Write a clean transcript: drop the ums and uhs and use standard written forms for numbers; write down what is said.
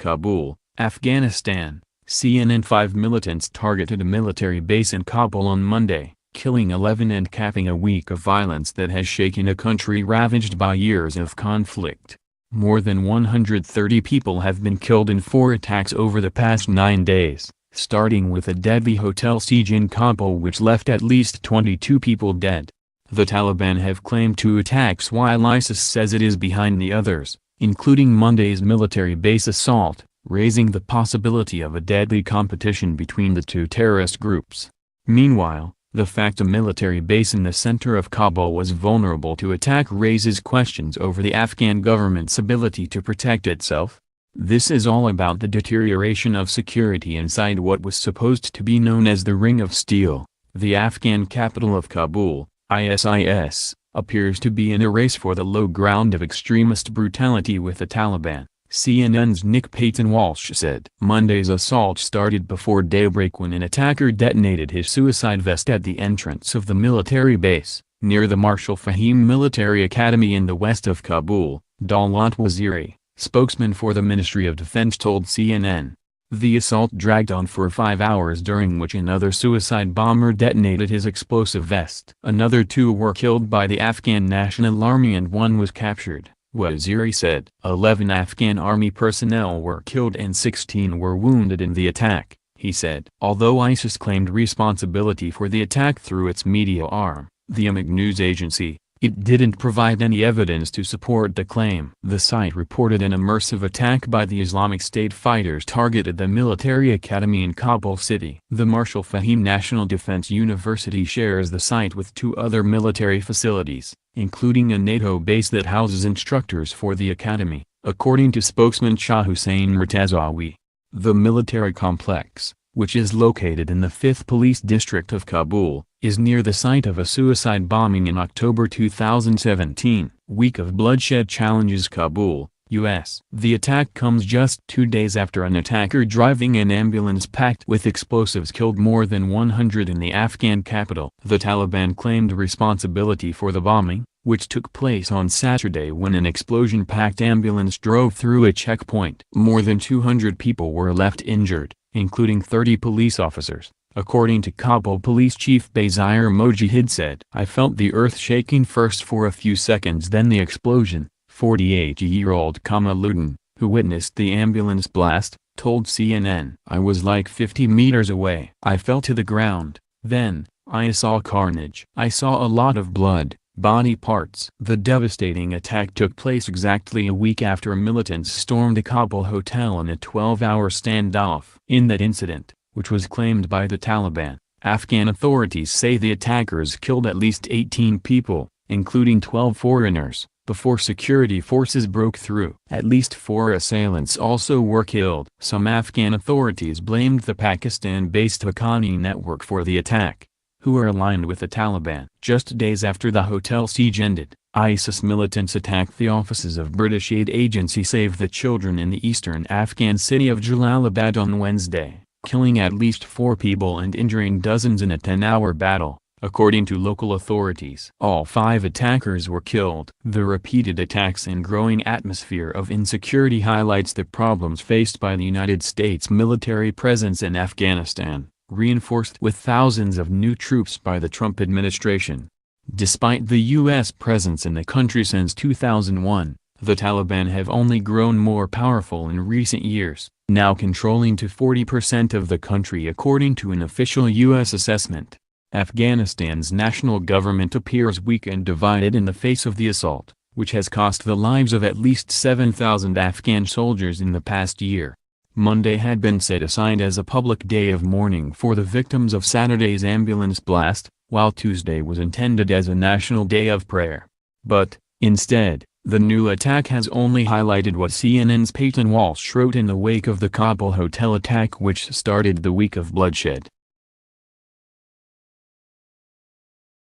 Kabul, Afghanistan. CNN. 5 militants targeted a military base in Kabul on Monday, killing 11 and capping a week of violence that has shaken a country ravaged by years of conflict. More than 130 people have been killed in 4 attacks over the past 9 days, starting with a deadly hotel siege in Kabul which left at least 22 people dead. The Taliban have claimed 2 attacks while ISIS says it is behind the others, including Monday's military base assault, raising the possibility of a deadly competition between the 2 terrorist groups. Meanwhile, the fact a military base in the center of Kabul was vulnerable to attack raises questions over the Afghan government's ability to protect itself. This is all about the deterioration of security inside what was supposed to be known as the Ring of Steel. The Afghan capital of Kabul, ISIS, appears to be in a race for the low ground of extremist brutality with the Taliban, CNN's Nick Payton-Walsh said. Monday's assault started before daybreak when an attacker detonated his suicide vest at the entrance of the military base, near the Marshal Fahim Military Academy in the west of Kabul, Dawlat Waziri, spokesman for the Ministry of Defense told CNN. The assault dragged on for 5 hours during which another suicide bomber detonated his explosive vest. Another 2 were killed by the Afghan National Army and 1 was captured, Waziri said. 11 Afghan army personnel were killed and 16 were wounded in the attack, he said. Although ISIS claimed responsibility for the attack through its media arm, the IMG news agency, it didn't provide any evidence to support the claim. The site reported an immersive attack by the Islamic State fighters targeted the military academy in Kabul city. The Marshal Fahim National Defense University shares the site with 2 other military facilities, including a NATO base that houses instructors for the academy, according to spokesman Shah Hussein Murtazawi. The military complex, which is located in the 5th Police District of Kabul, is near the site of a suicide bombing in October 2017. Week of bloodshed challenges Kabul, U.S. The attack comes just 2 days after an attacker driving an ambulance packed with explosives killed more than 100 in the Afghan capital. The Taliban claimed responsibility for the bombing, which took place on Saturday when an explosion-packed ambulance drove through a checkpoint. More than 200 people were left injured, including 30 police officers, according to Kabul Police Chief Bazir Mojahid said. I felt the earth shaking first for a few seconds, then the explosion. 48-year-old Kamaluddin, who witnessed the ambulance blast, told CNN. I was like 50 meters away. I fell to the ground. Then, I saw carnage. I saw a lot of blood, body parts. The devastating attack took place exactly a week after militants stormed a Kabul hotel in a 12-hour standoff. In that incident, which was claimed by the Taliban, Afghan authorities say the attackers killed at least 18 people, including 12 foreigners, before security forces broke through. At least 4 assailants also were killed. Some Afghan authorities blamed the Pakistan-based Haqqani network for the attack, who are aligned with the Taliban. Just days after the hotel siege ended, ISIS militants attacked the offices of British aid agency Save the Children in the eastern Afghan city of Jalalabad on Wednesday, killing at least 4 people and injuring dozens in a 10-hour battle, according to local authorities. All 5 attackers were killed. The repeated attacks and growing atmosphere of insecurity highlights the problems faced by the United States military presence in Afghanistan, reinforced with thousands of new troops by the Trump administration. Despite the U.S. presence in the country since 2001, the Taliban have only grown more powerful in recent years, now controlling to 40% of the country according to an official U.S. assessment. Afghanistan's national government appears weak and divided in the face of the assault, which has cost the lives of at least 7,000 Afghan soldiers in the past year. Monday had been set aside as a public day of mourning for the victims of Saturday's ambulance blast, while Tuesday was intended as a national day of prayer. But, instead, the new attack has only highlighted what CNN's Payton Walsh wrote in the wake of the Kabul hotel attack, which started the week of bloodshed.